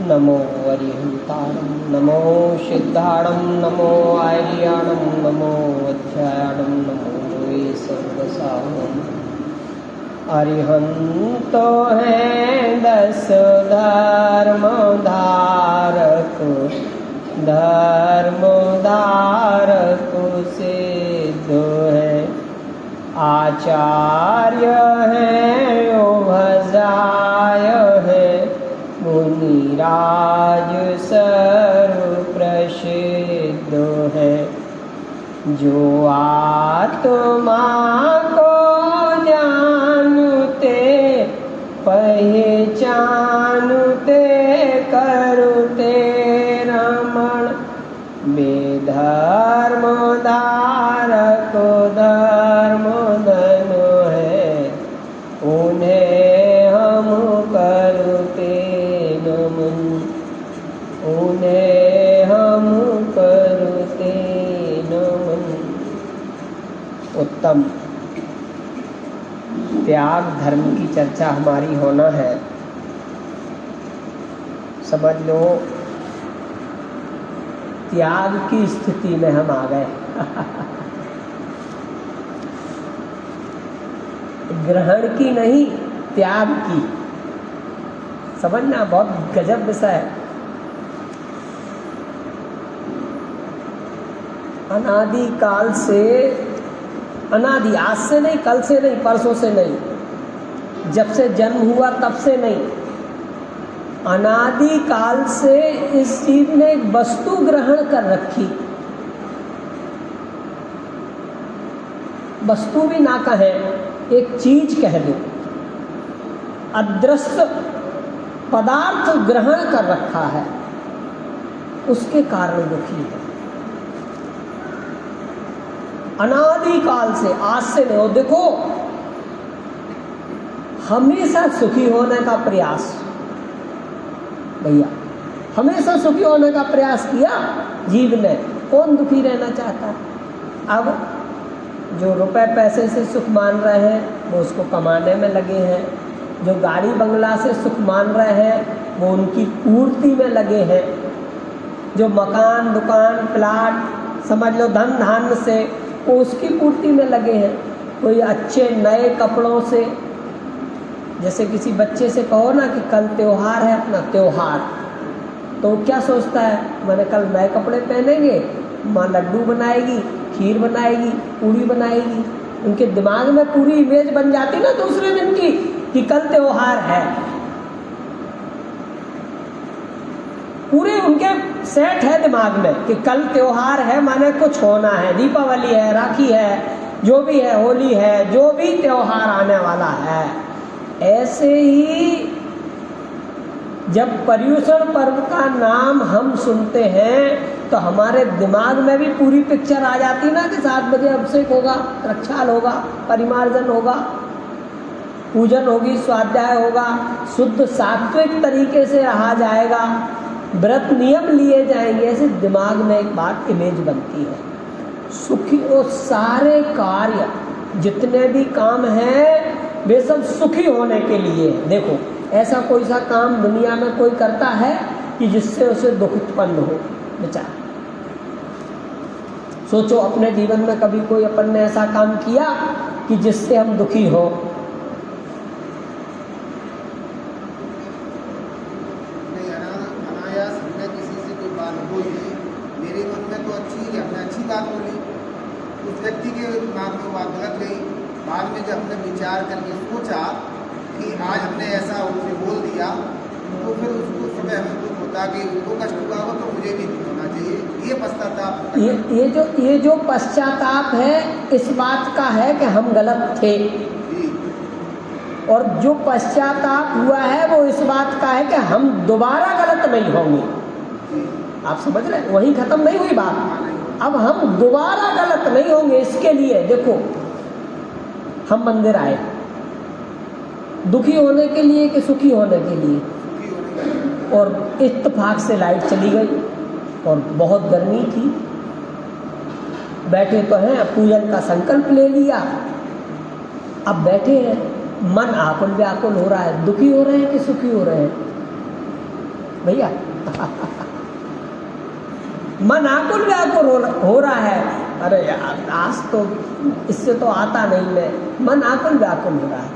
नमो अरिहंताणं नमो सिद्धाणं नमो आर्याणं नमो अध्यायाणं नमो वे सर्वसाहं। अरिहंतो हैं 10 धर्म धारक सिद्ध है। आचार्य हैं ओभजाय है मुनिराज सर्व प्रसिद्ध है। जो आत्मा को जानते पहचानते करते रमण बेधर्म धारक धर्म धन है। उन्हें हम करते नमन उन्हें हम करते नमन। उत्तम त्याग धर्म की चर्चा हमारी होना है। समझ लो त्याग की स्थिति में हम आ गए। ग्रहण की नहीं, त्याग की। समझना, बहुत गजब विषय है। अनादि काल से, अनादि आज से नहीं, कल से नहीं, परसों से नहीं, जब से जन्म हुआ तब से नहीं, अनादि काल से इस जीव ने एक वस्तु ग्रहण कर रखी। वस्तु भी ना कहें, एक चीज कह दो, अदृश्य पदार्थ ग्रहण कर रखा है, उसके कारण दुखी है। अनादि काल से, आज से नहीं। और देखो हमेशा सुखी होने का प्रयास, भैया हमेशा सुखी होने का प्रयास किया जीव ने। कौन दुखी रहना चाहता है? अब जो रुपए पैसे से सुख मान रहे हैं वो उसको कमाने में लगे हैं, जो गाड़ी बंगला से सुख मान रहे हैं वो उनकी पूर्ति में लगे हैं, जो मकान दुकान प्लाट समझ लो धन धान्य से वो उसकी पूर्ति में लगे हैं। कोई अच्छे नए कपड़ों से, जैसे किसी बच्चे से कहो ना कि कल त्योहार है, अपना त्योहार, तो क्या सोचता है, मैंने कल नए कपड़े पहनेंगे, माँ लड्डू बनाएगी, खीर बनाएगी, पूरी बनाएगी। उनके दिमाग में पूरी इमेज बन जाती ना दूसरे दिन की कि कल त्योहार है। पूरे उनके सेट है दिमाग में कि कल त्योहार है, माने कुछ होना है, दीपावली है, राखी है, जो भी है, होली है, जो भी त्योहार आने वाला है। ऐसे ही जब पर्युषण पर्व का नाम हम सुनते हैं तो हमारे दिमाग में भी पूरी पिक्चर आ जाती ना कि 7 बजे अभिषेक होगा, रक्षाल होगा, परिमार्जन होगा, पूजन होगी, स्वाध्याय होगा, शुद्ध सात्विक तरीके से रहा जाएगा, व्रत नियम लिए जाएंगे। ऐसे दिमाग में एक बात इमेज बनती है। सुखी वो सारे कार्य जितने भी काम हैं वे सब सुखी होने के लिए। देखो ऐसा कोई सा काम दुनिया में कोई करता है कि जिससे उसे दुख उत्पन्न हो? विचार सोचो, अपने जीवन में कभी कोई अपन ने ऐसा काम किया कि जिससे हम दुखी हो? अनायास हमने किसी से कोई बात बोली, मेरे मन में तो अच्छी बात बोली, उस व्यक्ति के दिमाग में बात गलत गई। बाद में जब हमने विचार करके सोचा कि आज हमने ऐसा उसे बोल दिया, तो फिर उसको सुबह हमें दुख होता कि उनको कष्ट हुआ हो तो मुझे भी दुख होना चाहिए। ये पश्चाताप, ये जो पश्चाताप है इस बात का है कि हम गलत थे, और जो पश्चाताप हुआ है वो इस बात का है कि हम दोबारा गलत नहीं होंगे। आप समझ रहे हैं? वहीं खत्म नहीं हुई बात। अब हम दोबारा गलत नहीं होंगे। इसके लिए देखो हम मंदिर आए, दुखी होने के लिए कि सुखी होने के लिए? और इत्तेफाक से लाइट चली गई और बहुत गर्मी थी, बैठे तो हैं, पूजन का संकल्प ले लिया, अब बैठे हैं, मन आकुल व्याकुल हो रहा है। दुखी हो रहे हैं कि सुखी हो रहे हैं? भैया। मन आकुल व्याकुल हो रहा है, अरे यार आज तो इससे तो आता नहीं है, मन आकुल व्याकुल हो रहा है।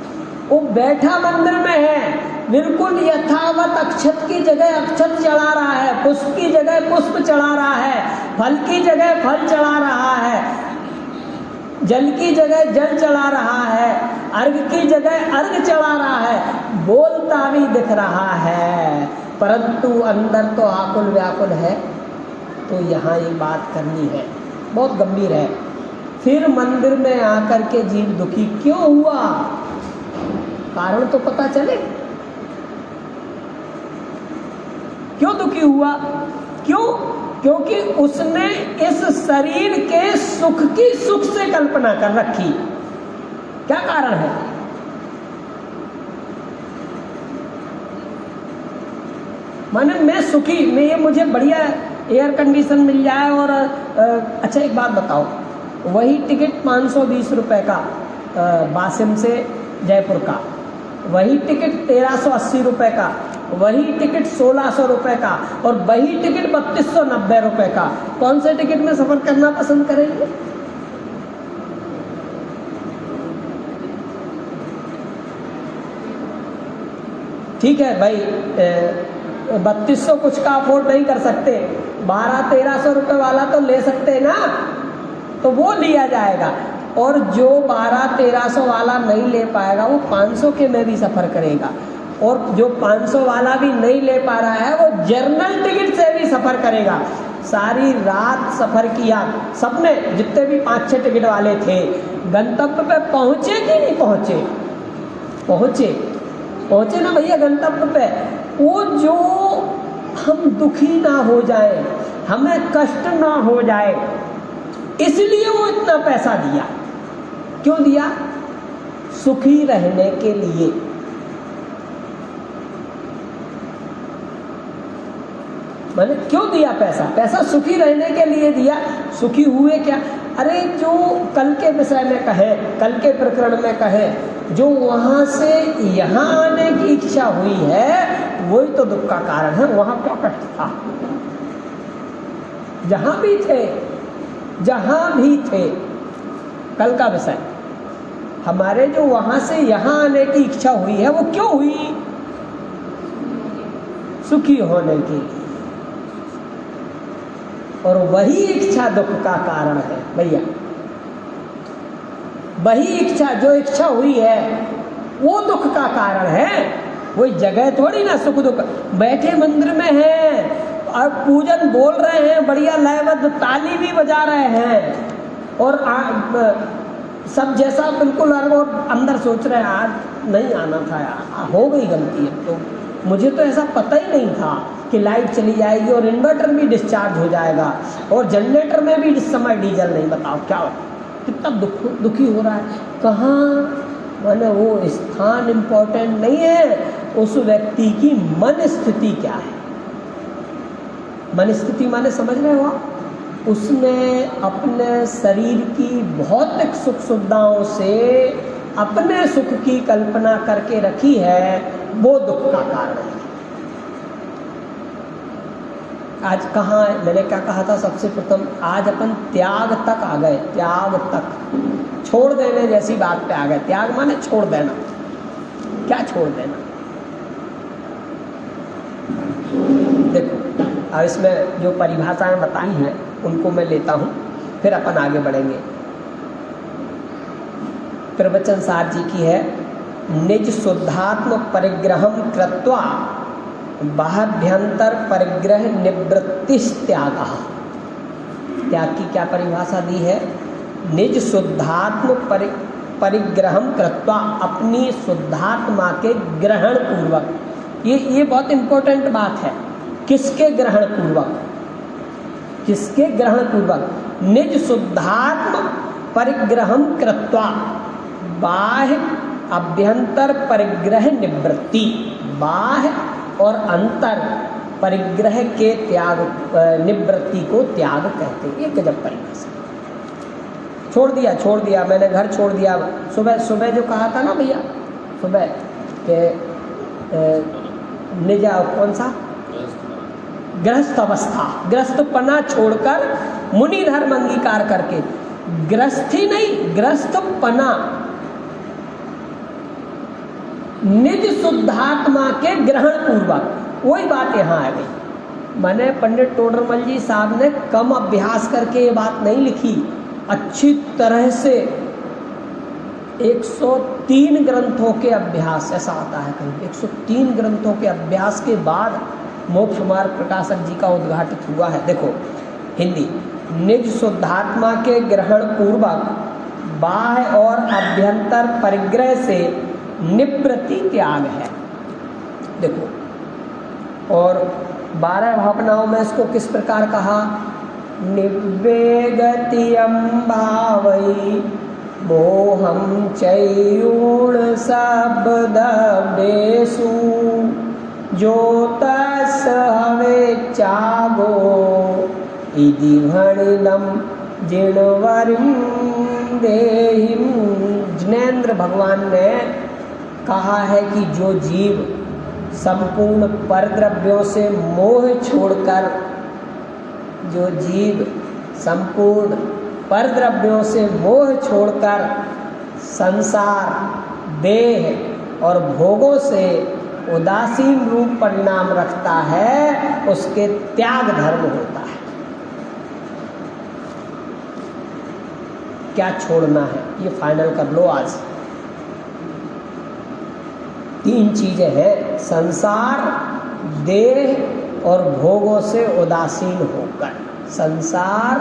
वो बैठा मंदिर में है, बिल्कुल यथावत अक्षत की जगह अक्षत चढ़ा रहा है, पुष्प की जगह पुष्प चढ़ा रहा है, फल की जगह फल चढ़ा रहा है, जल की जगह जल चढ़ा रहा है, अर्घ की जगह अर्घ चढ़ा रहा है, बोलता भी दिख रहा है, परंतु अंदर तो आकुल व्याकुल है। तो यहाँ ये बात करनी है, बहुत गंभीर है। फिर मंदिर में आकर के जीव दुखी क्यों हुआ, कारण तो पता चले। क्यों दुखी हुआ, क्यों? क्योंकि उसने इस शरीर के सुख की सुख से कल्पना कर रखी। क्या कारण है? माने मैं सुखी, मैं ये मुझे बढ़िया एयर कंडीशन मिल जाए और अच्छा एक बात बताओ, वही टिकट 520 रुपए का बासिम से जयपुर का, वही टिकट 1380 रुपए का, वही टिकट 1600 रुपए का और वही टिकट 3290 रुपए का, कौन से टिकट में सफर करना पसंद करेंगे? ठीक है भाई, 3200 कुछ का अफोर्ड नहीं कर सकते, 1200-1300 रुपए वाला तो ले सकते ना, तो वो लिया जाएगा। और जो 1200-1300 वाला नहीं ले पाएगा वो 500 के में भी सफ़र करेगा, और जो 500 वाला भी नहीं ले पा रहा है वो जर्नल टिकट से भी सफ़र करेगा। सारी रात सफ़र किया सबने, जितने भी 5-6 टिकट वाले थे। गंतव्य पे पहुँचे कि नहीं पहुँचे? पहुँचे ना भैया गंतव्य पे। वो जो हम दुखी ना हो जाए, हमें कष्ट ना हो जाए, इसलिए वो इतना पैसा दिया। क्यों दिया? सुखी रहने के लिए। मैंने क्यों दिया पैसा? पैसा सुखी रहने के लिए दिया। सुखी हुए क्या? अरे जो कल के विषय में कहे, कल के प्रकरण में कहे, जो वहाँ से यहाँ आने की इच्छा हुई है वही तो दुख का कारण है। वहाँ क्या कष्ट था? जहाँ भी थे कल का विषय, हमारे जो वहाँ से यहाँ आने की इच्छा हुई है वो क्यों हुई? सुखी होने के लिए। और वही इच्छा दुख का कारण है भैया। वही इच्छा, जो इच्छा हुई है वो दुख का कारण है। वही जगह थोड़ी ना सुख दुख। बैठे मंदिर में हैं और पूजन बोल रहे हैं, बढ़िया लयबद्ध ताली भी बजा रहे हैं और सब जैसा बिल्कुल, और अंदर सोच रहे हैं आज नहीं आना था यार, हो गई गलती। अब तो मुझे तो ऐसा पता ही नहीं था कि लाइट चली जाएगी और इन्वर्टर भी डिस्चार्ज हो जाएगा और जनरेटर में भी इस समय डीजल नहीं। बताओ क्या, कितना दुखी हो रहा है। कहाँ? माने वो स्थान इम्पोर्टेंट नहीं है, उस व्यक्ति की मन स्थिति क्या है। मन स्थिति माने समझ रहे हो? उसने अपने शरीर की भौतिक सुख सुविधाओं से अपने सुख की कल्पना करके रखी है, वो दुख का कारण है। आज कहाँ, मैंने क्या कहा था सबसे प्रथम, आज अपन त्याग तक आ गए। त्याग तक, छोड़ देने जैसी बात पे आ गए। त्याग माने छोड़ देना। क्या छोड़ देना? देखो, अब इसमें जो परिभाषाएं बताई हैं उनको मैं लेता हूँ, फिर अपन आगे बढ़ेंगे। प्रवचन सार जी की है, निज शुद्धात्म परिग्रहम कृत्वा बाह्यभ्यंतर परिग्रह निवृत्तिस्त्याग। त्याग की क्या परिभाषा दी है? निज शुद्धात्म परिग्रहम कृत्वा, अपनी शुद्धात्मा के ग्रहण पूर्वक। ये बहुत इंपॉर्टेंट बात है। किसके ग्रहण पूर्वक? किसके ग्रहण पूर्वक? निज शुद्धात्म परिग्रहम कृत्वा बाह्य अभ्यंतर परिग्रह निवृत्ति। बाह्य और अंतर परिग्रह के त्याग, निवृत्ति को त्याग कहते हैं। ये गजब परिभाषा। छोड़ दिया मैंने, घर छोड़ दिया। सुबह जो कहा था ना भैया, सुबह के निज, कौन सा गृहस्थ अवस्था, गृहस्थपना छोड़कर मुनि धर्म अंगीकार करके, गृहस्थी नहीं गृहस्थपना, निज शुद्धात्मा के ग्रहण पूर्वक। वही बात यहाँ आ गई। मैंने पंडित टोडरमल जी साहब ने कम अभ्यास करके ये बात नहीं लिखी, अच्छी तरह से 103 ग्रंथों के अभ्यास, ऐसा आता है कहीं 103 ग्रंथों के अभ्यास के बाद मोक्ष मार्ग प्रकाशक जी का उद्घाटित हुआ है। देखो हिंदी, निज शुद्धात्मा के ग्रहण पूर्वक बाह्य और अभ्यंतर परिग्रह से निवृत्ति त्याग है। देखो, और 12 भावनाओं में इसको किस प्रकार कहा? निवेगतियं भावै मोहं चैयूण शब्देषु ज्योतस् हवे चागो इति भणिदं जिणवरिं देहिं। जिनेंद्र भगवान ने कहा है कि जो जीव संपूर्ण परद्रव्यों से मोह छोड़कर, जो जीव संपूर्ण परद्रव्यों से मोह छोड़कर संसार, देह और भोगों से उदासीन रूप परिणाम रखता है, उसके त्याग धर्म होता है। क्या छोड़ना है ये फाइनल कर लो आज। 3 चीजें हैं: संसार, देह और भोगों से उदासीन होकर। संसार,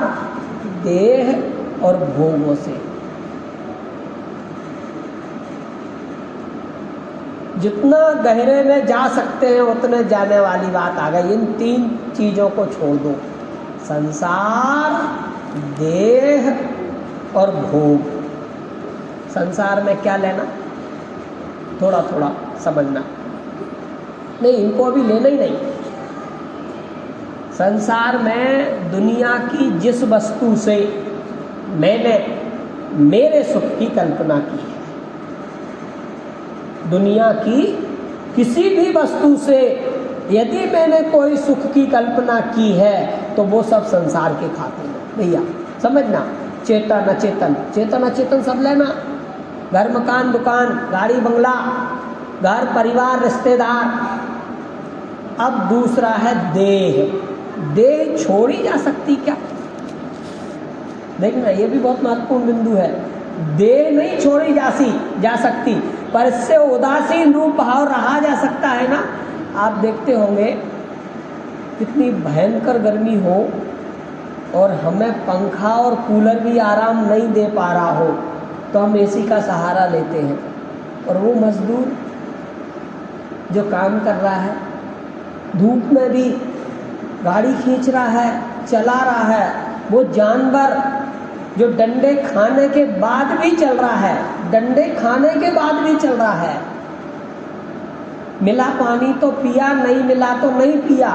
देह और भोगों से। जितना गहरे में जा सकते हैं उतने जाने वाली बात आ गई। इन 3 चीजों को छोड़ दो: संसार, देह और भोग। संसार में क्या लेना, थोड़ा थोड़ा समझना, नहीं इनको अभी लेना ही नहीं। संसार में दुनिया की जिस वस्तु से मैंने मेरे सुख की कल्पना की है, दुनिया की किसी भी वस्तु से यदि मैंने कोई सुख की कल्पना की है तो वो सब संसार के खाते में। भैया समझना, चेतन अचेतन, चेतन अचेतन सब लेना, घर मकान दुकान गाड़ी बंगला, घर परिवार रिश्तेदार। अब दूसरा है देह। देह छोड़ी जा सकती क्या? देखना, ये भी बहुत महत्वपूर्ण बिंदु है। देह नहीं छोड़ी जा सकती, पर इससे उदासीन रूप भाव रहा जा सकता है ना। आप देखते होंगे कितनी भयंकर गर्मी हो और हमें पंखा और कूलर भी आराम नहीं दे पा रहा हो तो हम एसी का सहारा लेते हैं। और वो मजदूर जो काम कर रहा है, धूप में भी गाड़ी खींच रहा है, चला रहा है, वो जानवर जो डंडे खाने के बाद भी चल रहा है, डंडे खाने के बाद भी चल रहा है, मिला पानी तो पिया, नहीं मिला तो नहीं पिया।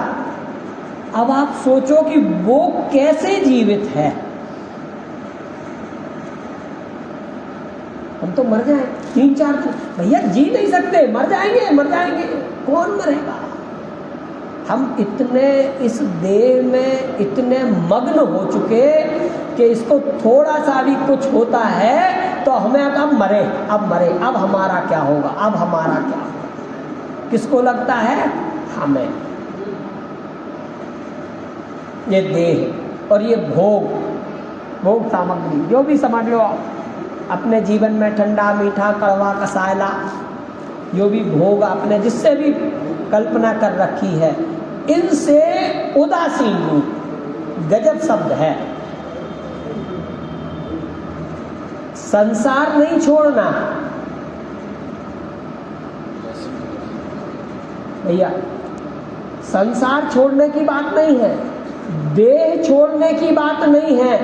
अब आप सोचो कि वो कैसे जीवित है। हम तो मर जाए 3-4 दिन, भैया जी नहीं सकते, मर जाएंगे, कौन मरेगा? हम इतने इस देह में इतने मग्न हो चुके कि इसको थोड़ा सा भी कुछ होता है तो हमें अब मरे, अब हमारा क्या होगा, किसको लगता है? हमें। ये देह और ये भोग सामग्री जो भी समझ लो आप अपने जीवन में, ठंडा मीठा कड़वा कसायला, जो भी भोग आपने जिससे भी कल्पना कर रखी है, इनसे उदासीन रूप, गजब शब्द है। संसार नहीं छोड़ना भैया, संसार छोड़ने की बात नहीं है, देह छोड़ने की बात नहीं है,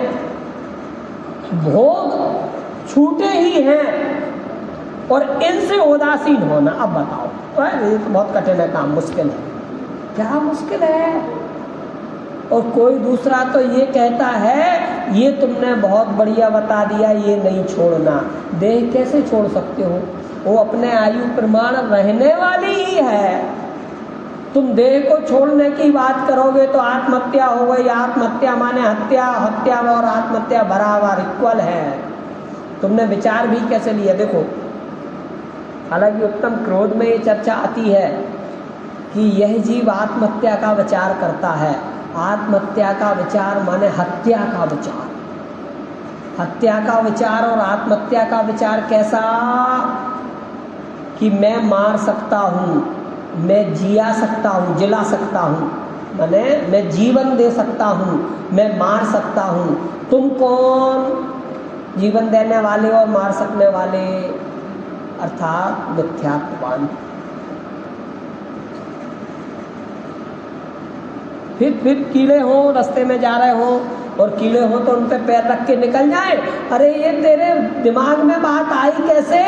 भोग छूटे ही हैं और इनसे उदासीन होना। अब बताओ, ये तो बहुत कठिन है काम, मुश्किल है। क्या मुश्किल है? और कोई दूसरा तो ये कहता है ये तुमने बहुत बढ़िया बता दिया, ये नहीं छोड़ना। देह कैसे छोड़ सकते हो? वो अपने आयु प्रमाण रहने वाली ही है, तुम देह को छोड़ने की बात करोगे तो आत्महत्या हो गई। आत्महत्या माने हत्या, हत्या और आत्महत्या बराबर इक्वल है। तुमने विचार भी कैसे लिया? देखो, हालांकि उत्तम क्रोध में ये चर्चा आती है कि यह जीव आत्महत्या का विचार करता है। आत्महत्या का विचार माने हत्या का विचार। हत्या का विचार और आत्महत्या का विचार कैसा? कि मैं मार सकता हूँ, मैं जिया सकता हूँ, जिला सकता हूँ, माने मैं जीवन दे सकता हूँ, मैं मार सकता हूँ। तुम कौन? जीवन देने वाले और मार सकने वाले, अर्थात मिथ्यात्ववान। फिर कीड़े हो, रास्ते में जा रहे हो और कीड़े हो तो उन पे पैर रख के निकल जाए। अरे ये तेरे दिमाग में बात आई कैसे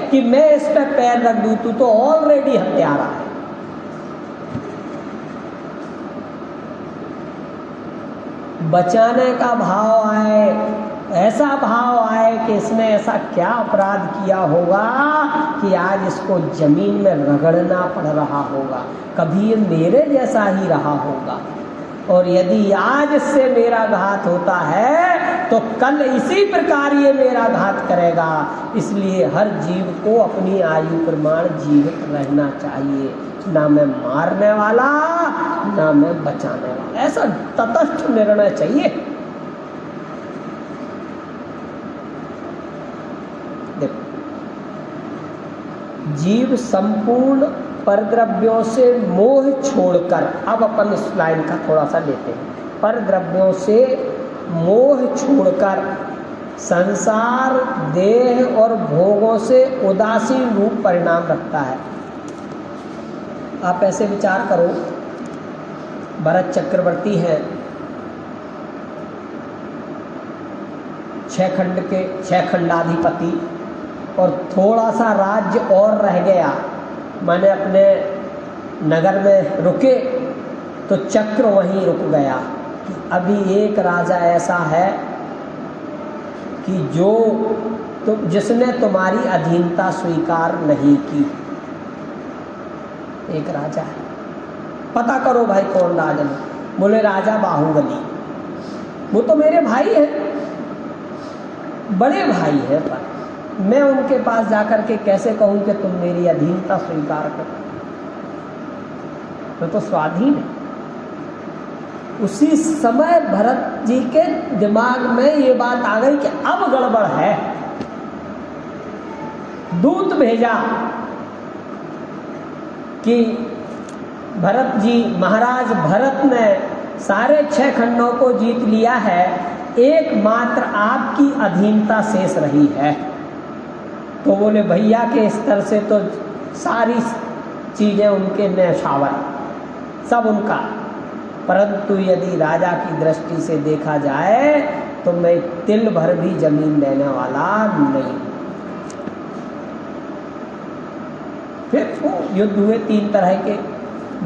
कि मैं इस पे पैर रख दूं? तू तो ऑलरेडी हत्यारा है। बचाने का भाव आए, ऐसा भाव आए कि इसने ऐसा क्या अपराध किया होगा कि आज इसको जमीन में रगड़ना पड़ रहा होगा, कभी ये मेरे जैसा ही रहा होगा, और यदि आज इससे मेरा घात होता है तो कल इसी प्रकार ये मेरा घात करेगा। इसलिए हर जीव को अपनी आयु प्रमाण जीवित रहना चाहिए, ना मैं मारने वाला ना मैं बचाने वाला, ऐसा तटस्थ निर्णय चाहिए। देखो, जीव संपूर्ण परद्रव्यों से मोह छोड़कर, अब अपन इस लाइन का थोड़ा सा लेते हैं। परद्रव्यों से मोह छोड़कर संसार, देह और भोगों से उदासीन रूप परिणाम रखता है। आप ऐसे विचार करो, भरत चक्रवर्ती हैं, 6 खंडाधिपति, और थोड़ा सा राज्य और रह गया, मैंने अपने नगर में रुके तो चक्र वहीं रुक गया कि अभी एक राजा ऐसा है कि जिसने तुम्हारी अधीनता स्वीकार नहीं की। एक राजा है, पता करो भाई कौन राजा है? बोले राजा बाहुबली। वो तो मेरे भाई हैं, बड़े भाई हैं, पर मैं उनके पास जाकर के कैसे कहूं कि तुम मेरी अधीनता स्वीकार करो? तो स्वाधीन है। उसी समय भरत जी के दिमाग में ये बात आ गई कि अब गड़बड़ है। दूत भेजा कि भरत जी, महाराज भरत ने सारे 6 खंडों को जीत लिया है, एकमात्र आपकी अधीनता शेष रही है। तो बोले भैया के स्तर से तो सारी चीज़ें उनके न्यौछावर, सब उनका, परंतु यदि राजा की दृष्टि से देखा जाए तो मैं तिल भर भी जमीन देने वाला नहीं। फिर वो युद्ध हुए 3 तरह के,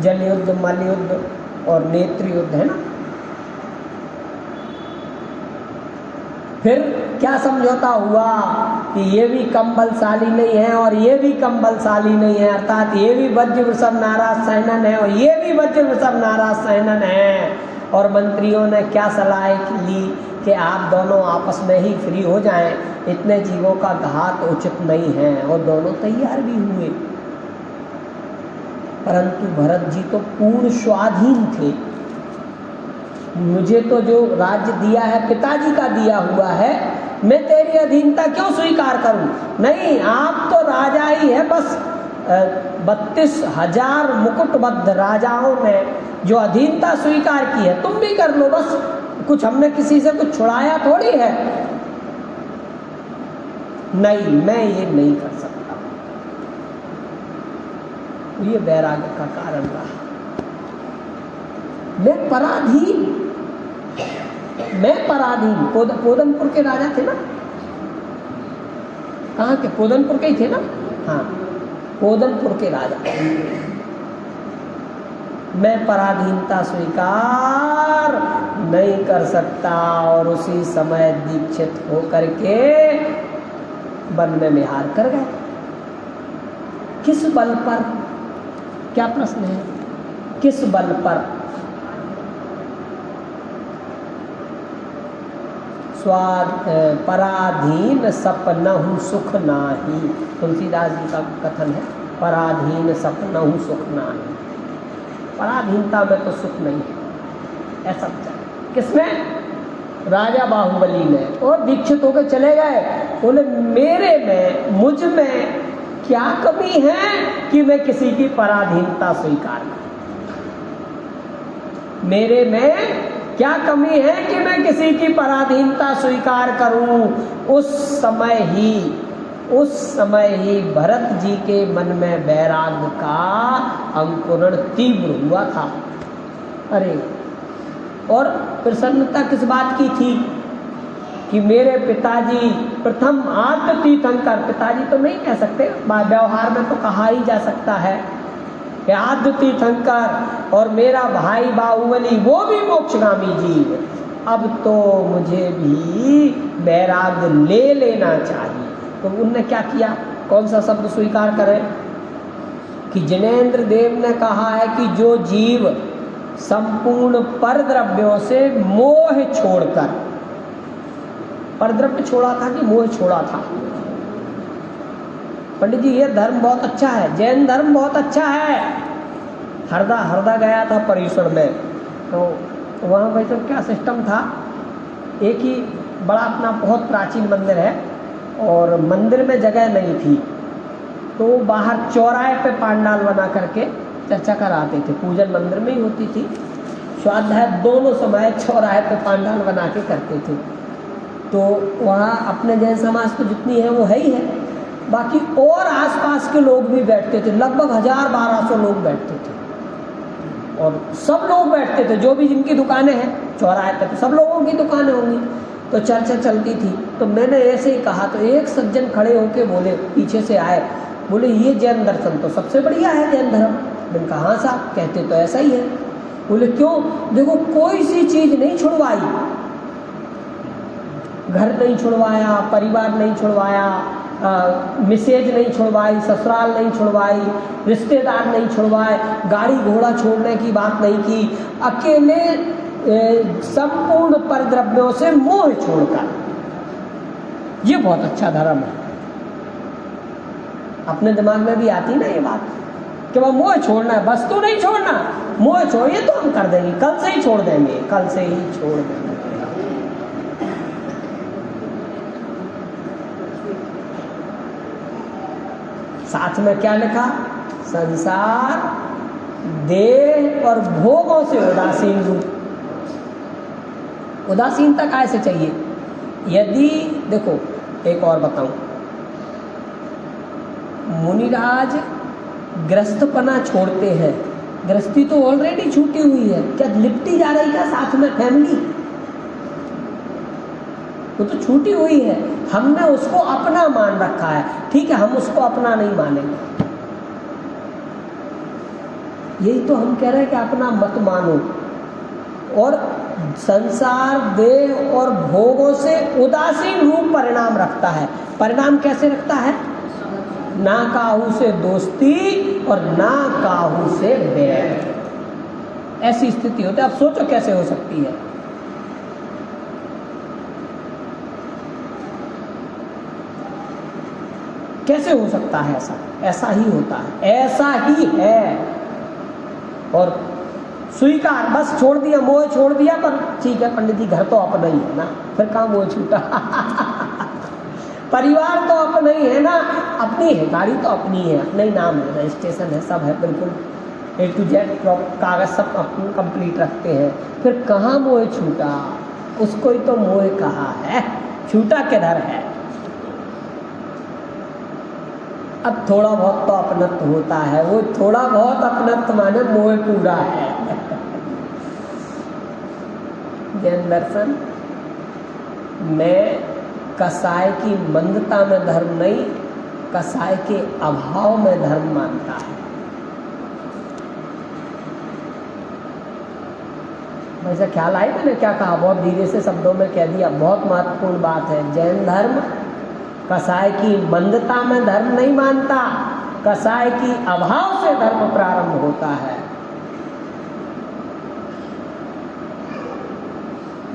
जल युद्ध, मल युद्ध और नेत्र युद्ध, है ना। फिर क्या समझौता हुआ कि ये भी कम बलशाली नहीं है और ये भी कम बलशाली नहीं है, अर्थात ये भी वज्र वृषभ नाराज सैनन है और ये भी वज्र वृषभ नाराज सैनन है। और मंत्रियों ने क्या सलाह ली कि आप दोनों आपस में ही फ्री हो जाएं, इतने जीवों का घात उचित नहीं है, और दोनों तैयार भी हुए। परंतु भरत जी तो पूर्ण स्वाधीन थे। मुझे तो जो राज्य दिया है पिताजी का दिया हुआ है, मैं तेरी अधीनता क्यों स्वीकार करूं? नहीं, आप तो राजा ही है, बस 32,000 मुकुटबद्ध राजाओं ने जो अधीनता स्वीकार की है तुम भी कर लो, बस कुछ हमने किसी से कुछ छुड़ाया थोड़ी है। नहीं, मैं ये नहीं कर सकता। ये वैराग्य का कारण रहा। मैं पराधीन। पोदनपुर के राजा थे ना, कहाँ के? पोदनपुर के ही थे ना। हाँ, पोदनपुर के राजा। मैं पराधीनता स्वीकार नहीं कर सकता, और उसी समय दीक्षित होकर के वन में विहार कर गए। किस बल पर? क्या प्रश्न है? किस बल पर? पराधीन सपनहु सुख नाही, तुलसीदास जी का कथन है, पराधीन सपनहु सुख नाही। पराधीनता में तो सुख नहीं है, ऐसा विचार किसमें? राजा बाहुबली ने। और दीक्षित होकर चले गए, बोले मेरे में, मुझ में क्या कमी है कि मैं किसी की पराधीनता स्वीकार करूं? मेरे में क्या कमी है कि मैं किसी की पराधीनता स्वीकार करूं? उस समय ही भरत जी के मन में वैराग्य का अंकुरण तीव्र हुआ था। अरे, और प्रसन्नता किस बात की थी कि मेरे पिताजी प्रथम आद्य तीर्थंकर, पिताजी तो नहीं कह सकते, व्यवहार में तो कहा ही जा सकता है कि आद्य तीर्थंकर, और मेरा भाई बाहुबली वो भी मोक्षगामी जीव, अब तो मुझे भी वैराग्य ले लेना चाहिए। तो उनने क्या किया? कौन सा शब्द स्वीकार करें? कि जिनेंद्र देव ने कहा है कि जो जीव संपूर्ण परद्रव्यों से मोह छोड़कर, परद्रव्य छोड़ा था कि मोह छोड़ा था? पंडित जी ये धर्म बहुत अच्छा है, जैन धर्म बहुत अच्छा है। हरदा गया था पर्यूषण में, तो वहाँ भाई सब क्या सिस्टम था, एक ही बड़ा अपना बहुत प्राचीन मंदिर है और मंदिर में जगह नहीं थी, तो बाहर चौराहे पे पांडाल बना करके चर्चा कराते थे। पूजन मंदिर में ही होती थी, स्वाध्याय दोनों समय चौराहे पे पांडाल बना के करते थे। तो वहाँ अपने जैन समाज तो जितनी है वो है ही है, बाकी और आसपास के लोग भी बैठते थे, लगभग 1000-1200 लोग बैठते थे, और सब लोग बैठते थे, जो भी जिनकी दुकानें हैं चौराहे पे, तो सब लोगों की दुकानें होंगी, तो चर्चा चलती थी। तो मैंने ऐसे ही कहा, तो एक सज्जन खड़े होके बोले, पीछे से आए, बोले ये जैन दर्शन तो सबसे बढ़िया है, जैन धर्म। मैंने कहा हाँ साहब, कहते तो ऐसा ही है। बोले क्यों? देखो कोई सी चीज़ नहीं छुड़वाई, घर नहीं छुड़वाया, परिवार नहीं छुड़वाया, मिसेज नहीं छुड़वाई, ससुराल नहीं छुड़वाई, रिश्तेदार नहीं छुड़वाए, गाड़ी घोड़ा छोड़ने की बात नहीं की, अकेले संपूर्ण परद्रव्यों से मोह छोड़कर। ये बहुत अच्छा धर्म है। अपने दिमाग में भी आती ना ये बात कि वह मोह छोड़ना है, वस्तु नहीं छोड़ना, मोह छोड़िए तो हम कर देंगे, कल से ही छोड़ देंगे, कल से ही छोड़ देंगे। साथ में क्या लिखा? संसार, देह और भोगों से उदासीन रूप। उदासीनता कैसे चाहिए? यदि देखो एक और बताऊं, मुनिराज ग्रस्तपना छोड़ते हैं, गृहस्थी तो ऑलरेडी छूटी हुई है, क्या लिपटी जा रही है साथ में फैमिली? वो तो छूटी हुई है, हमने उसको अपना मान रखा है, ठीक है, हम उसको अपना नहीं मानेंगे। यही तो हम कह रहे हैं कि अपना मत मानो। और संसार, देह और भोगों से उदासीन रूप परिणाम रखता है। परिणाम कैसे रखता है? ना काहू से दोस्ती और ना काहू से बैर, ऐसी स्थिति होती है। अब सोचो कैसे हो सकती है? कैसे हो सकता है ऐसा? ऐसा ही होता है, ऐसा ही है। और स्वीकार, बस छोड़ दिया, मोह छोड़ दिया, पर ठीक है पंडित जी घर तो अपना ही है ना, फिर कहाँ मोह छूटा। परिवार तो अपना ही है ना, अपनी है, गाड़ी तो अपनी है, अपना ही नाम है, रजिस्ट्रेशन है, सब है, बिल्कुल A to Z कागज सब अपन कंप्लीट रखते हैं, फिर कहाँ मोह छूटा? उसको ही तो मोह कहा है, छूटा किधर है? अब थोड़ा बहुत तो अपनत्व होता है, वो थोड़ा बहुत अपनत्व माने मोह पूरा है। जैन दर्शन में कसाय की मंदता में धर्म नहीं, कसाय के अभाव में धर्म मानता है। वैसे ख्याल आई मैंने क्या कहा? बहुत धीरे से शब्दों में कह दिया, बहुत महत्वपूर्ण बात है। जैन धर्म कसाय की मंदता में धर्म नहीं मानता, कसाय की अभाव से धर्म प्रारंभ होता है।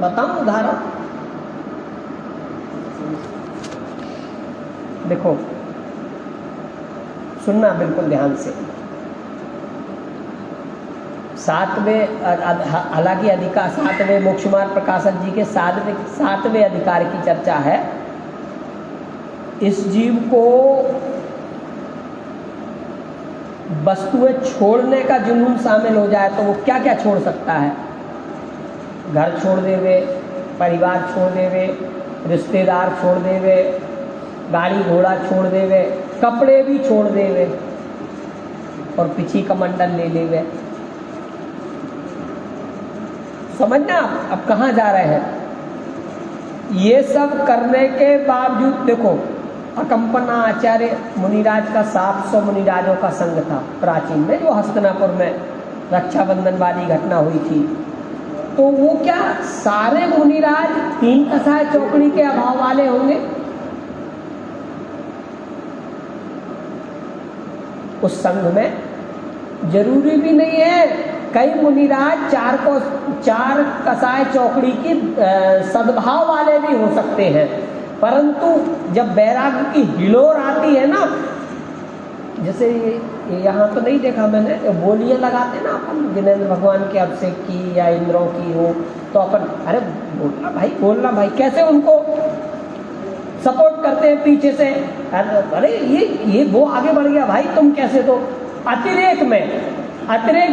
बताऊं उदाहरण? देखो, सुनना बिल्कुल ध्यान से। हालांकि अधिकार 7वें मोक्षमार्ग प्रकाशक जी के 7वें अधिकार की चर्चा है। इस जीव को वस्तुएं छोड़ने का जुनून शामिल हो जाए तो वो क्या क्या छोड़ सकता है? घर छोड़ देवे, परिवार छोड़ देवे, रिश्तेदार छोड़ देवे, गाड़ी घोड़ा छोड़ देवे, कपड़े भी छोड़ देवे और पीछे का मंडल ले लेवे। समझना अब कहाँ जा रहे हैं? ये सब करने के बावजूद देखो, अकंपना आचार्य मुनिराज का 700 मुनिराजों का संघ था प्राचीन में, जो हस्तिनापुर में रक्षाबंधन वाली घटना हुई थी। तो वो क्या सारे मुनिराज 3 कसाय चौकड़ी के अभाव वाले होंगे? उस संघ में जरूरी भी नहीं है। कई मुनिराज 4 कसाय चौकड़ी की सद्भाव वाले भी हो सकते हैं, परंतु जब वैराग्य की हिलोर आती है ना, जैसे यहाँ तो नहीं देखा मैंने, बोलियां लगाते ना अपन, जिनेंद्र भगवान के अभिषेक की या इंद्रों की हो तो अपन अरे बोलना भाई, कैसे उनको सपोर्ट करते हैं पीछे से, अरे ये वो आगे बढ़ गया भाई, तुम कैसे? तो अतिरेक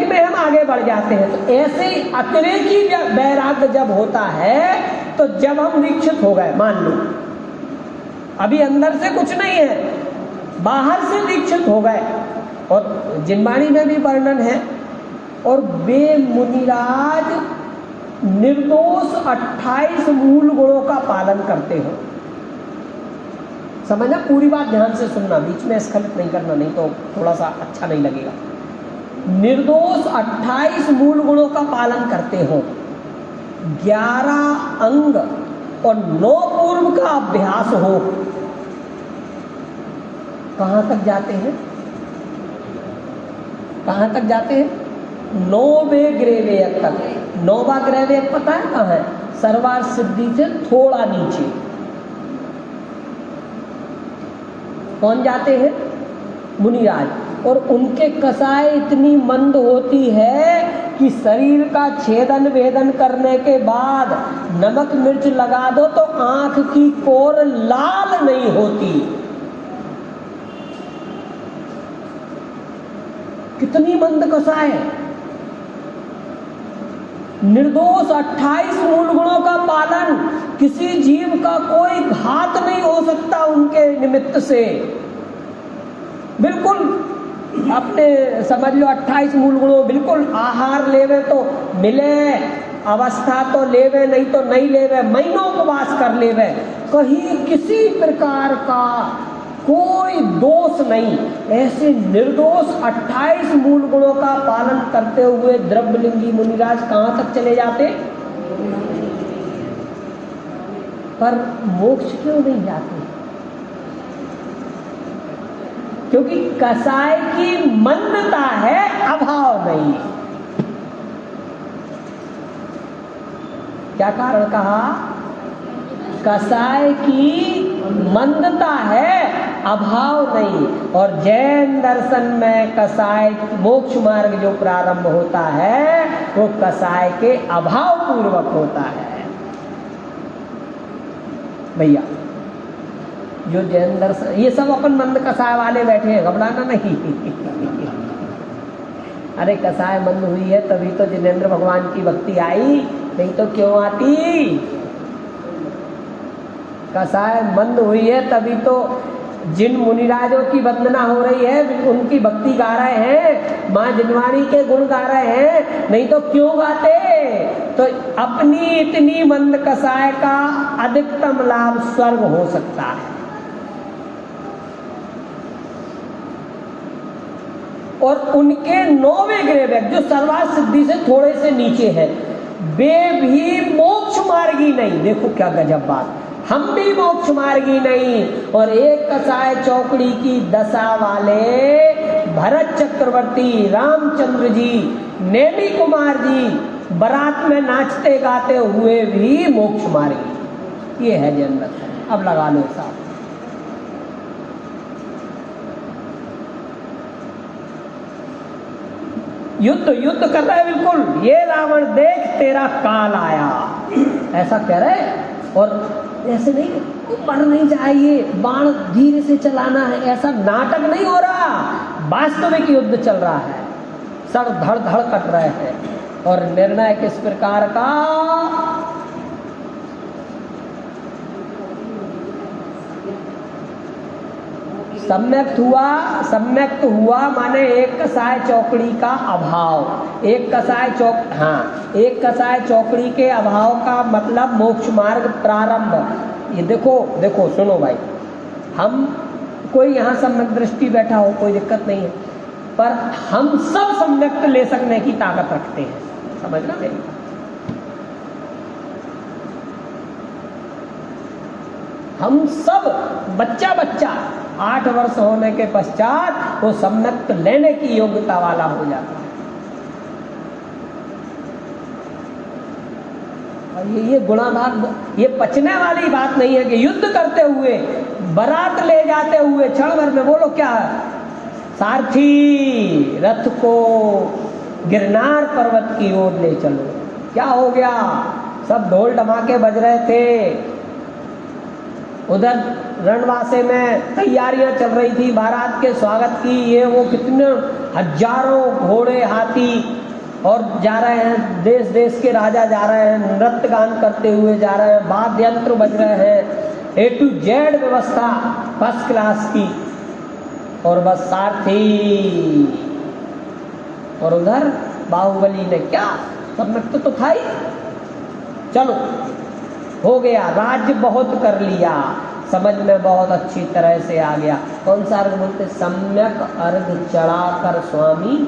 में हम आगे बढ़ जाते हैं। तो ऐसे अतिरेकी वैराग्य जब होता है तो जब हम दीक्षित हो गए, मान लो अभी अंदर से कुछ नहीं है, बाहर से दीक्षित हो गए, और जिनवाणी में भी वर्णन है, और वे मुनिराज निर्दोष 28 मूल गुणों का पालन करते हो। समझना, पूरी बात ध्यान से सुनना, बीच में स्खलित नहीं करना, नहीं तो थोड़ा सा अच्छा नहीं लगेगा। निर्दोष 28 मूल गुणों का पालन करते हो, 11 अंग और 9 पूर्व का अभ्यास हो। कहां तक जाते हैं? 9वें ग्रेवेयक तक। 9वां ग्रेवेयक पता है कहाँ है? सर्वार सिद्धि से थोड़ा नीचे। कौन जाते हैं? मुनिराज। और उनके कसाय इतनी मंद होती है कि शरीर का छेदन वेदन करने के बाद नमक मिर्च लगा दो तो आंख की कोर लाल नहीं होती। कितनी मंद कसाय। निर्दोष 28 मूल गुणों का पालन, किसी जीव का कोई घात नहीं हो सकता उनके निमित्त से। बिल्कुल अपने समझ लो 28 मूल गुणों, बिल्कुल आहार लेवे तो मिले, अवस्था तो लेवे, नहीं तो नहीं लेवे, महीनों उपवास कर लेवे, कहीं किसी प्रकार का कोई दोष नहीं। ऐसे निर्दोष 28 मूल गुणों का पालन करते हुए द्रव्यलिंगी मुनिराज कहाँ तक चले जाते? पर मोक्ष क्यों नहीं जाते? क्योंकि कसाय की मंदता है, अभाव नहीं। क्या कारण कहा? कसाय की मंदता है, अभाव नहीं। और जैन दर्शन में कसाय मोक्ष मार्ग जो प्रारंभ होता है वो कसाय के अभाव पूर्वक होता है। भैया जो जैन दर्शन, ये सब अपन मंद कसाय वाले बैठे हैं, घबराना नहीं। अरे कसाय मंद हुई है तभी तो जिनेंद्र भगवान की भक्ति आई, नहीं तो क्यों आती? कसाय मंद हुई है तभी तो जिन मुनिराजों की वंदना हो रही है उनकी भक्ति गा रहे हैं, माँ जिनवाणी के गुण गा रहे हैं, नहीं तो क्यों गाते? तो अपनी इतनी मंद कसाय का अधिकतम लाभ स्वर्ग हो सकता है। और उनके 9वें ग्रेवेक जो सर्वार्थ सिद्धि से थोड़े से नीचे है, वे भी मोक्ष मार्गी नहीं। देखो क्या गजब बात, हम भी मोक्ष मार्गी नहीं। और एक कसाय चौकड़ी की दशा वाले भरत चक्रवर्ती, रामचंद्र जी, नेमी कुमार जी, बारात में नाचते गाते हुए भी मोक्ष मार्ग, ये है जन्नत। अब लगा लो हिसाब। युद्ध कर रहे हैं बिल्कुल, ये रावण देख तेरा काल आया, ऐसा कह रहे। और ऐसे नहीं, मर नहीं चाहिए, बाण धीरे से चलाना है, ऐसा नाटक नहीं हो रहा, वास्तविक युद्ध चल रहा है, सर धड़ धड़ कट रहे हैं। और निर्णय किस प्रकार का, सम्यक्त हुआ माने एक कसाय चौकड़ी का अभाव, एक कसाय चौकड़ी के अभाव का मतलब मोक्ष मार्ग प्रारंभ। ये देखो सुनो भाई, हम कोई यहाँ सम्यक दृष्टि बैठा हो कोई दिक्कत नहीं है, पर हम सब सम्यक्त ले सकने की ताकत रखते हैं, समझना मेरी। हम सब बच्चा 8 वर्ष होने के पश्चात वो सम्यक्त लेने की योग्यता वाला हो जाता है। और ये गुणाभाग, ये पचने वाली बात नहीं है कि युद्ध करते हुए, बारात ले जाते हुए क्षण भर में बोलो क्या, सारथी रथ को गिरनार पर्वत की ओर ले चलो, क्या हो गया, सब ढोल धमाके बज रहे थे, उधर रणवासे में तैयारियां चल रही थी बारात के स्वागत की, ये वो कितने हजारों घोड़े हाथी और जा रहे हैं, देश देश के राजा जा रहे हैं, नृत्य गान करते हुए जा रहे हैं, वाद्य यंत्र बज रहे हैं, A to Z व्यवस्था फर्स्ट क्लास की, और बस सारथी। और उधर बाहुबली ने क्या, सम्यक्त तो था ही, चलो हो गया, राज्य बहुत कर लिया, समझ में बहुत अच्छी तरह से आ गया। कौन सा अर्घ बोलते, सम्यक अर्घ चढ़ाकर स्वामी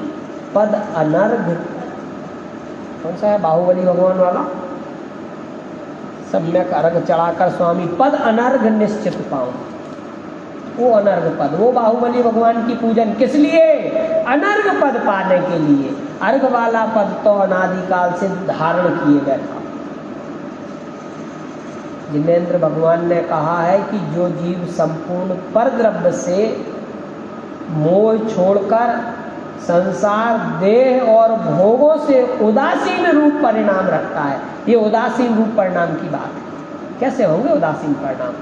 पद अनर्घ, कौन सा है, बाहुबली भगवान वाला, सम्यक अर्घ चढ़ाकर स्वामी पद अनर्घ निश्चित पाऊं, वो अनर्घ पद, वो बाहुबली भगवान की पूजन किस लिए, अनर्घ पद पाने के लिए। अर्घ वाला पद तो अनादिकाल से धारण किए बैठा। जिनेन्द्र भगवान ने कहा है कि जो जीव संपूर्ण परद्रव्य से मोह छोड़कर संसार, देह और भोगों से उदासीन रूप परिणाम रखता है, ये उदासीन रूप परिणाम की बात है। कैसे होंगे उदासीन परिणाम,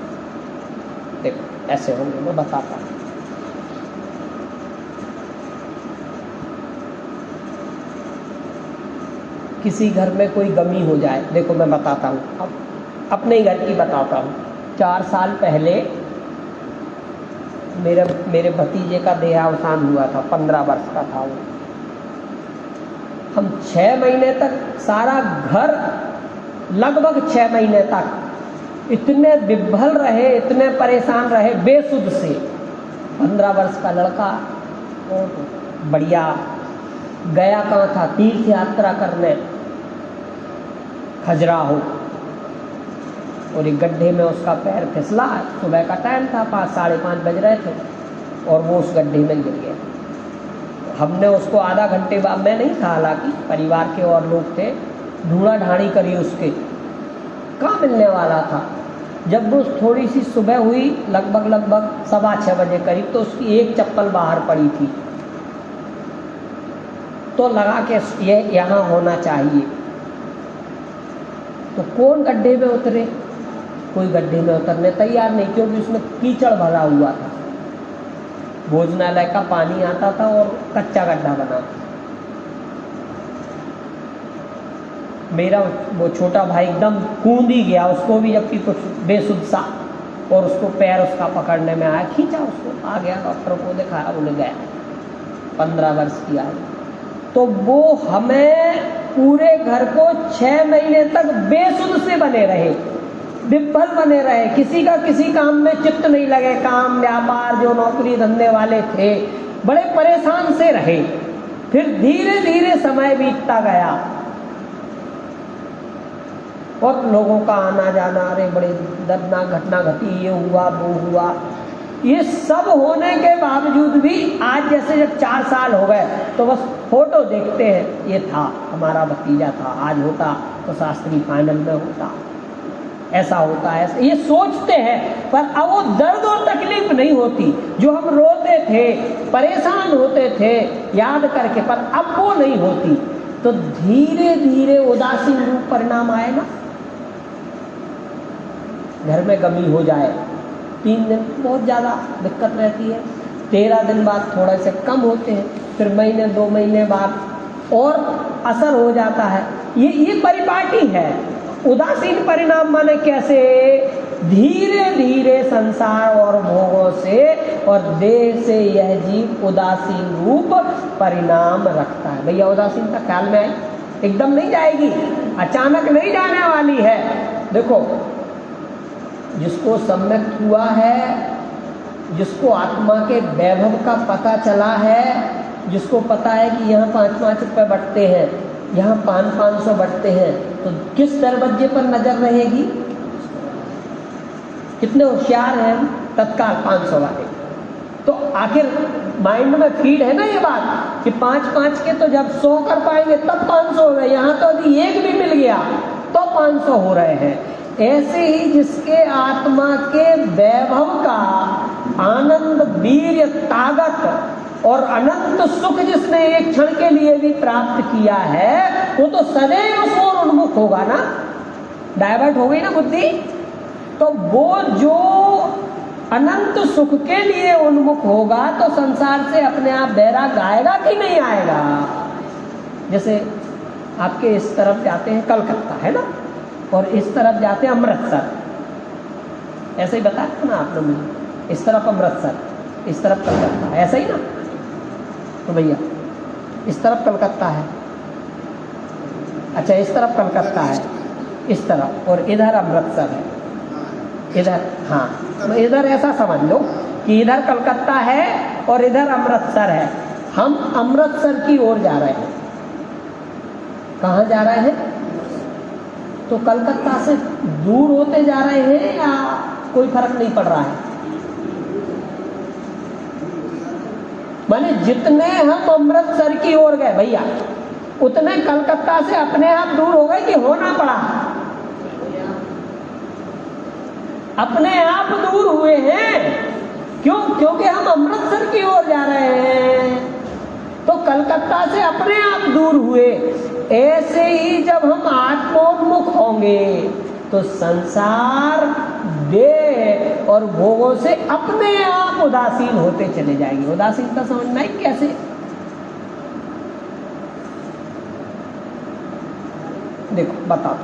देखो ऐसे होंगे, मैं बताता हूँ। किसी घर में कोई गमी हो जाए, देखो मैं बताता हूँ, अब अपने ही घर की बताता हूँ। 4 साल पहले मेरे भतीजे का देहावसान हुआ था, 15 वर्ष का था वो। हम 6 महीने तक सारा घर, लगभग 6 महीने तक इतने विभल रहे, इतने परेशान रहे, बेसुध से। 15 वर्ष का लड़का, और बढ़िया, गया कहाँ था, तीर्थ यात्रा करने खजुराहो, और एक गड्ढे में उसका पैर फिसला, सुबह का टाइम था, 5 साढ़े 5 बज रहे थे, और वो उस गड्ढे में गिर गया। हमने उसको आधा घंटे बाद, मैं नहीं था हालांकि, परिवार के और लोग थे, ढूंढा ढाड़ी करी उसके, कहाँ मिलने वाला था। जब वो थोड़ी सी सुबह हुई, लगभग 6:15 बजे करीब, तो उसकी एक चप्पल बाहर पड़ी थी, तो लगा कि ये यहाँ होना चाहिए। तो कौन गड्ढे में उतरे, कोई गड्ढे में उतरने तैयार नहीं, क्योंकि उसमें कीचड़ भरा हुआ था, भोजनालय का पानी आता था और कच्चा गड्ढा बना था। मेरा वो छोटा भाई एकदम कूद ही गया, उसको भी जबकि कुछ बेसुध सा, और उसको पैर उसका पकड़ने में आया, खींचा उसको, आ गया, डॉक्टर को दिखाया, बोले गया। 15 वर्ष की आयु। तो वो हमें पूरे घर को 6 महीने तक बेसुध से बने रहे, विफल बने रहे, किसी का किसी काम में चित्त नहीं लगे, काम व्यापार, जो नौकरी धंधे वाले थे, बड़े परेशान से रहे। फिर धीरे धीरे समय बीतता गया, और लोगों का आना जाना, अरे बड़े दर्दनाक घटना घटी, ये हुआ वो हुआ, ये सब होने के बावजूद भी आज जैसे जब 4 साल हो गए तो बस फोटो देखते हैं, ये था हमारा भतीजा था, आज होता तो शास्त्री फाइनल में होता, ऐसा होता है, ये सोचते हैं। पर अब वो दर्द और तकलीफ नहीं होती जो हम रोते थे, परेशान होते थे याद करके, पर अब वो नहीं होती। तो धीरे धीरे उदासीन रूप परिणाम आए ना, घर में गमी हो जाए, 3 दिन बहुत ज़्यादा दिक्कत रहती है, 13 दिन बाद थोड़े से कम होते हैं, फिर महीने 2 महीने बाद और असर हो जाता है। ये परिपाटी है। उदासीन परिणाम माने कैसे? धीरे धीरे संसार और भोगों से और देह से यह जीव उदासीन रूप परिणाम रखता है। भैया उदासीनता ख्याल में आई? एकदम नहीं जाएगी, अचानक नहीं जाने वाली है। देखो, जिसको सम्यक हुआ है, जिसको आत्मा के वैभव का पता चला है, जिसको पता है कि यहाँ 5-5 रुपये बटते हैं, यहाँ 500 बटते हैं, तो किस दरवाजे पर नजर रहेगी? कितने होशियार हैं हम, तत्काल 500 वाले। तो आखिर माइंड में फीड है ना ये बात कि 5-5 के तो जब 100 कर पाएंगे तब 500 हो गए, यहाँ तो यदि एक भी मिल गया तो 500 हो रहे हैं। ऐसे ही जिसके आत्मा के वैभव का आनंद, वीर्य, ताकत और अनंत सुख जिसने एक क्षण के लिए भी प्राप्त किया है, वो तो सदैव उस ओर उन्मुख होगा ना, डाइवर्ट हो गई ना बुद्धि। तो वो जो अनंत सुख के लिए उन्मुख होगा तो संसार से अपने आप बैराग आएगा कि नहीं आएगा? जैसे आपके इस तरफ जाते हैं कलकत्ता, है ना, और इस तरफ जाते हैं अमृतसर, ऐसे ही बताया ना आपने मुझे, इस तरफ अमृतसर, इस तरफ कलकत्ता, ऐसा ही ना? तो भैया इस तरफ कलकत्ता है, अच्छा इस तरफ कलकत्ता है, इस तरफ, और इधर अमृतसर है, इधर, हाँ, तो इधर ऐसा समझ लो कि इधर कलकत्ता है और इधर अमृतसर है। हम अमृतसर की ओर जा रहे हैं। कहाँ जा रहे हैं? तो कलकत्ता से दूर होते जा रहे हैं या कोई फर्क नहीं पड़ रहा है? माने जितने हम अमृतसर की ओर गए भैया, उतने कलकत्ता से अपने आप दूर हो गए कि होना पड़ा? अपने आप दूर हुए हैं। क्यों? क्योंकि हम अमृतसर की ओर जा रहे हैं, तो कलकत्ता से अपने आप दूर हुए। ऐसे ही जब हम आत्मोन्मुख होंगे तो संसार, देह और भोगों से अपने आप उदासीन होते चले जाएंगे। उदासीनता समझना ही कैसे? देखो बताओ,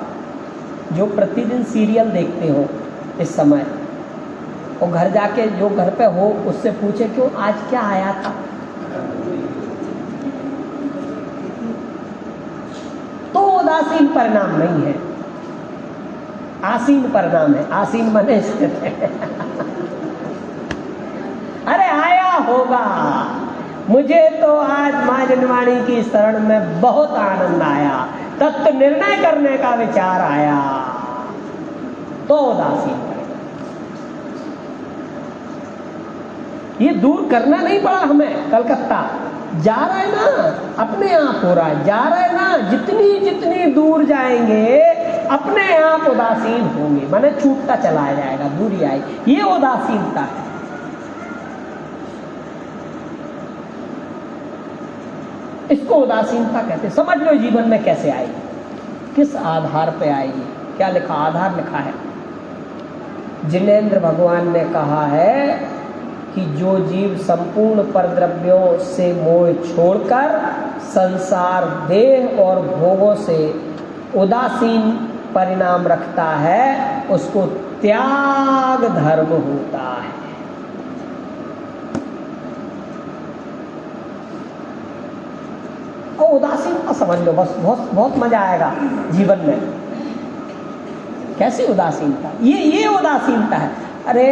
जो प्रतिदिन सीरियल देखते हो इस समय, और घर जाके जो घर पे हो उससे पूछे क्यों आज क्या आया था, तो उदासीन परिणाम नहीं है, आसीन परिणाम है। आसीन माने स्थित है। अरे आया होगा, मुझे तो आज मां जनवाणी की शरण में बहुत आनंद आया, तत्व निर्णय करने का विचार आया, तो उदासीन। ये दूर करना नहीं पड़ा हमें, कलकत्ता जा रहा है ना, अपने आप हो रहा है, जा रहा है ना, जितनी जितनी दूर जाएंगे अपने आप उदासीन होंगे, माने छूटता चला जाएगा, दूरी आएगी। ये उदासीनता है। इसको उदासीनता कहते हैं। समझ लो जीवन में कैसे आएगी, किस आधार पे आएगी। क्या लिखा? आधार लिखा है। जिनेंद्र भगवान ने कहा है कि जो जीव संपूर्ण परद्रव्यों से मोह छोड़कर संसार, देह और भोगों से उदासीन परिणाम रखता है, उसको त्याग धर्म होता है। और उदासीनता समझ लो, बस बहुत बहुत मजा आएगा जीवन में। कैसी उदासीनता? ये उदासीनता है। अरे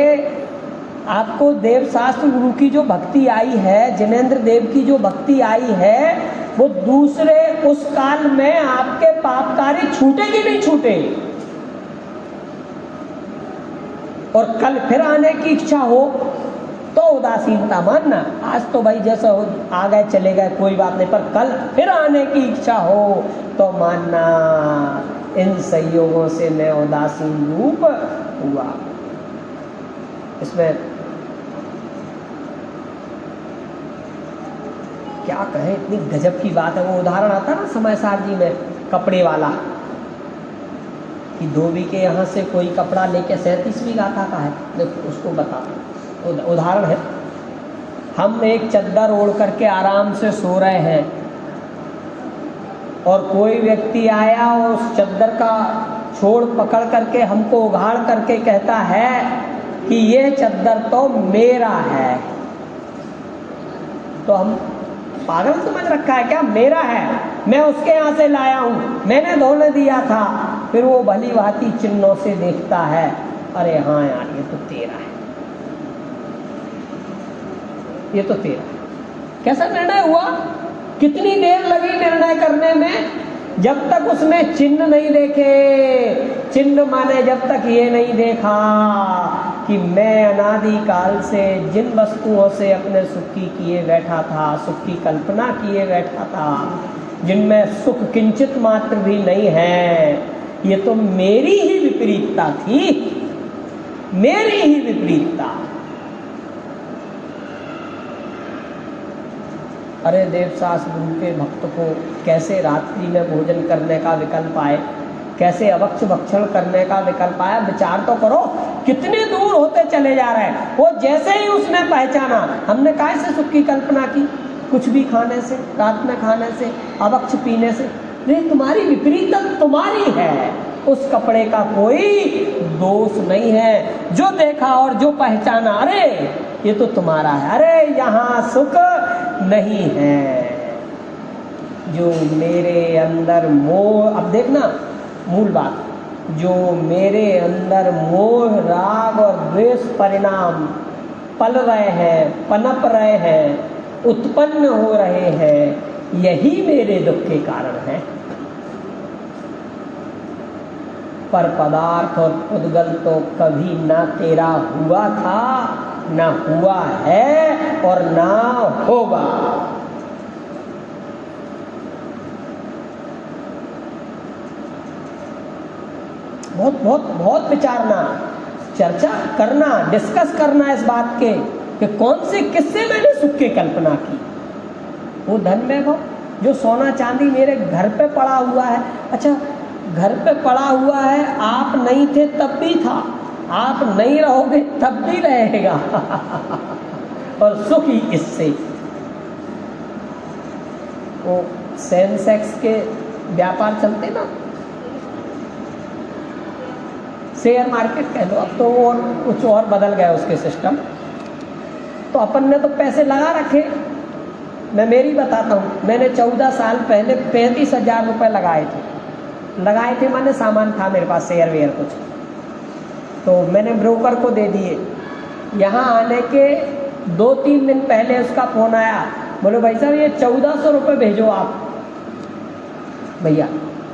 आपको देव शास्त्र गुरु की जो भक्ति आई है, जिनेंद्र देव की जो भक्ति आई है, वो दूसरे उस काल में आपके पाप कार्य छूटे कि नहीं छूटे? और कल फिर आने की इच्छा हो तो उदासीनता मानना। आज तो भाई जैसा हो आ गए चले गए कोई बात नहीं, पर कल फिर आने की इच्छा हो तो मानना इन संयोगों से मैं उदासीन रूप हुआ। इसमें क्या कहें, इतनी गजब की बात है। वो उदाहरण आता ना समय सार जी में कपड़े वाला, कि धोबी के यहाँ से कोई कपड़ा लेके 37वीं गाथा का है, देखो उसको बता उदाहरण है। हम एक चद्दर ओढ़ करके आराम से सो रहे हैं और कोई व्यक्ति आया और उस चद्दर का छोड़ पकड़ करके हमको उघाड़ करके कहता है कि ये चद्दर तो मेरा है, तो हम पागल समझ रखा है क्या? मेरा है, मैं उसके यहाँ से लाया हूँ, मैंने धोने दिया था। फिर वो भली भांति चिन्हों से देखता है, अरे हाँ यार ये तो तेरा है, ये तो तेरा है। कैसा निर्णय हुआ? कितनी देर लगी निर्णय करने में? जब तक उसने चिन्ह नहीं देखे। चिन्ह माने जब तक ये नहीं देखा कि मैं अनादि काल से जिन वस्तुओं से अपने सुख की किए बैठा था, सुख की कल्पना किए बैठा था, जिनमें सुख किंचित मात्र भी नहीं है, ये तो मेरी ही विपरीतता थी, मेरी ही विपरीतता। अरे देवसास गुरु के भक्त को कैसे रात्रि में भोजन करने का विकल्प आए, कैसे अवक्ष भक्षण करने का विकल्प आया? विचार तो करो, कितने दूर होते चले जा रहे हैं। वो जैसे ही उसने पहचाना, हमने काहे से सुख की कल्पना की? कुछ भी खाने से, रात में खाने से, अवक्ष पीने से। नहीं, तुम्हारी विपरीतता तुम्हारी है, उस कपड़े का कोई दोष नहीं है। जो देखा और जो पहचाना, अरे ये तो तुम्हारा है, अरे यहाँ सुख नहीं है। जो मेरे अंदर मोह, अब देखना मूल बात, जो मेरे अंदर मोह राग और द्वेष परिणाम पल रहे हैं, पनप रहे हैं, उत्पन्न हो रहे हैं, यही मेरे दुख के कारण है। पर पदार्थ और पुद्गल तो कभी ना तेरा हुआ था, ना हुआ है और ना होगा। बहुत बहुत बहुत विचारना, चर्चा करना, डिस्कस करना इस बात के कि कौन से किससे मैंने सुख की कल्पना की। वो धन वैभव जो सोना चांदी मेरे घर पे पड़ा हुआ है, अच्छा घर पे पड़ा हुआ है, आप नहीं थे तब भी था, आप नहीं रहोगे तब भी रहेगा और सुख ही इससे। वो सेंसेक्स के व्यापार चलते ना, शेयर मार्केट कह लो, अब तो और कुछ और बदल गया उसके सिस्टम। तो अपन ने तो पैसे लगा रखे। मैं मेरी बताता हूँ, मैंने 14 साल पहले 35,000 रुपये लगाए थे मैंने, सामान था मेरे पास शेयर वेयर कुछ, तो मैंने ब्रोकर को दे दिए। यहाँ आने के 2-3 दिन पहले उसका फ़ोन आया, बोले भाई साहब ये 1400 रुपये भेजो आप। भैया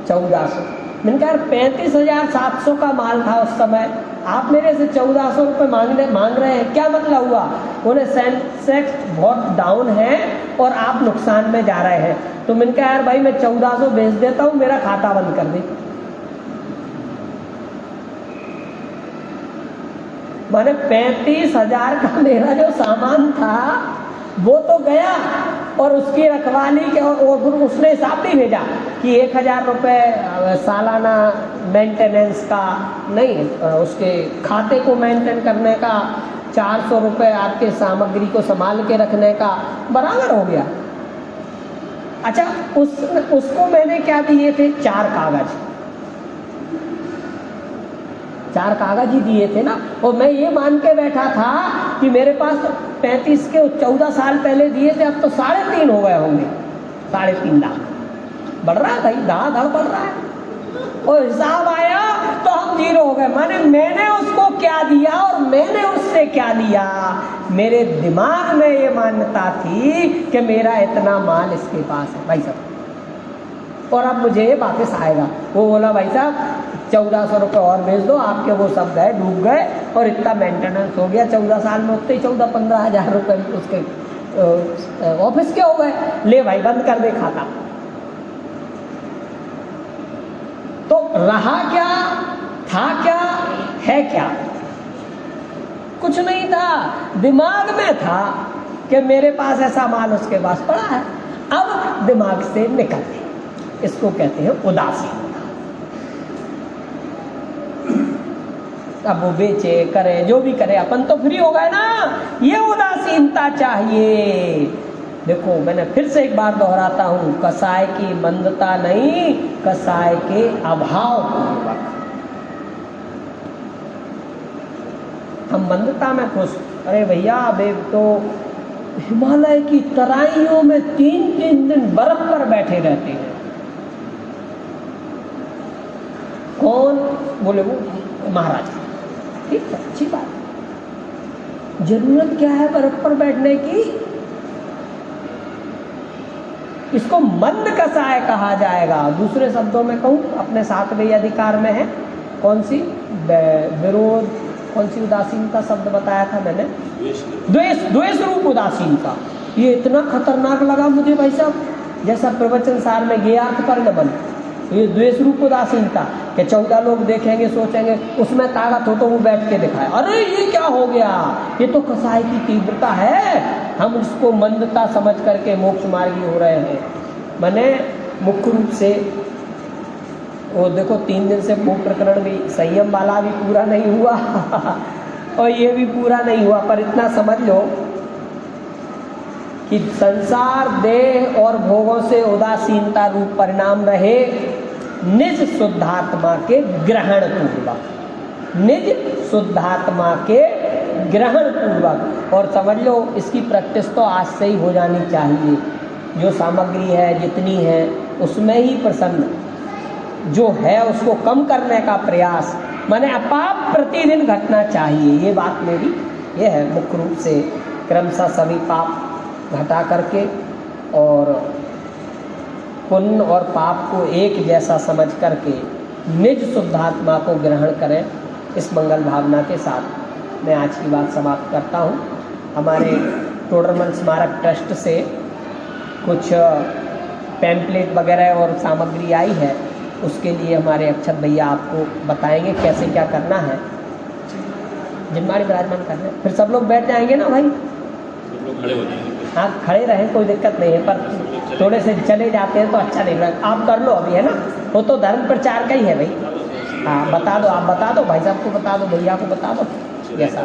1400, मैंने कहा 35,700 का माल था उस समय, आप मेरे से 1400 रुपये मांग रहे हैं, क्या मतलब हुआ? बोले सेंसेक्स बहुत डाउन है और आप नुकसान में जा रहे हैं। तो मैंने कहा यार भाई मैं 1400 भेज देता हूँ, मेरा खाता बंद कर दे। माने 35,000 का मेरा जो सामान था वो तो गया, और उसकी रखवाली के और उसने हिसाब भी भेजा कि 1,000 रुपये सालाना मेंटेनेंस का, नहीं उसके खाते को मेंटेन करने का, 400 रुपये आपके सामग्री को संभाल के रखने का, बराबर हो गया। अच्छा उसको मैंने क्या दिए थे? 4 कागज ही दिए थे ना, और मैं ये मान के बैठा था कि मेरे पास 35 के 14 साल पहले दिए थे, अब तो 3.5 हो गए होंगे, 3.5 लाख बढ़ रहा है भाई, धड़ाधड़ बढ़ रहा है। और हिसाब आया तो हम 0 हो गए। माने मैंने उसको क्या दिया और मैंने उससे क्या लिया। मेरे दिमाग में ये मान्यता थी कि मेरा इतना माल इसके पास है भाई साहब, और अब मुझे वापस आएगा। वो बोला भाई साहब 1400 रुपये और भेज दो, आपके वो सब गए, डूब गए और इतना मेंटेनेंस हो गया 14 साल में, उतने ही 14-15 हज़ार रुपये उसके ऑफिस के हो गए। ले भाई बंद कर दे खाता। तो रहा क्या, था क्या, है क्या? कुछ नहीं था, दिमाग में था कि मेरे पास ऐसा माल उसके पास पड़ा है, अब दिमाग से निकल गए। इसको कहते हैं उदासीनता। अब वो बेचे करे जो भी करे, अपन तो फ्री हो गए ना, ये उदासीनता चाहिए। देखो मैंने फिर से एक बार दोहराता हूं, कसाय की मंदता नहीं, कसाय के अभाव पूर्वक। हम मंदता में खुश, अरे भैया अबे तो हिमालय की तराइयों में 3-3 दिन बर्फ पर बैठे रहते हैं। कौन? बोले वो महाराजा। ठीक है, अच्छी बात। जरूरत क्या है बर्फ पर बैठने की? इसको मंद कसाय कहा जाएगा। दूसरे शब्दों में कहूं, अपने 7वें अधिकार में है, कौन सी? विरोध, कौन सी उदासीनता शब्द बताया था मैंने? द्वेष रूप उदासीनता। ये इतना खतरनाक लगा मुझे भाई साहब, जैसा प्रवचन सार में ज्ञात पर न बन। ये द्वेष रूप उदासीनता कि 14 लोग देखेंगे, सोचेंगे उसमें ताकत हो तो वो बैठ के दिखाए, अरे ये क्या हो गया, ये तो कसाय की तीव्रता है। हम उसको मंदता समझ करके मोक्ष मार्गी हो रहे हैं। मैंने मुख्य रूप से वो देखो 3 दिन से वो प्रकरण भी संयम वाला भी पूरा नहीं हुआ और ये भी पूरा नहीं हुआ, पर इतना समझ लो कि संसार, देह और भोगों से उदासीनता रूप परिणाम रहे निज शुद्धात्मा के ग्रहण पूर्वक, निज शुद्धात्मा के ग्रहण पूर्वक। और समझ लो इसकी प्रैक्टिस तो आज से ही हो जानी चाहिए। जो सामग्री है जितनी है उसमें ही प्रसन्न, जो है उसको कम करने का प्रयास, माने अपाप प्रतिदिन घटना चाहिए। ये बात मेरी ये है मुख्य रूप से, क्रमशः सभी पाप घटा करके और पुण्य और पाप को एक जैसा समझ करके निज शुद्धात्मा को ग्रहण करें। इस मंगल भावना के साथ मैं आज की बात समाप्त करता हूँ। हमारे टोडरमल स्मारक ट्रस्ट से कुछ पैम्पलेट वगैरह और सामग्री आई है, उसके लिए हमारे अक्षत भैया आपको बताएंगे कैसे क्या करना है। जिम्मेदारी विराजमान करना है, फिर सब लोग बैठ जाएंगे ना भाई, सब लोग खड़े हो जाएंगे। हाँ खड़े रहें, कोई दिक्कत नहीं है, पर थोड़े से चले जाते हैं तो अच्छा नहीं लगता। आप कर लो अभी, है ना, वो तो धर्म प्रचार का ही है भाई। हाँ बता दो, आप बता दो, भाई साहब को बता दो, भैया को बता दो, जैसा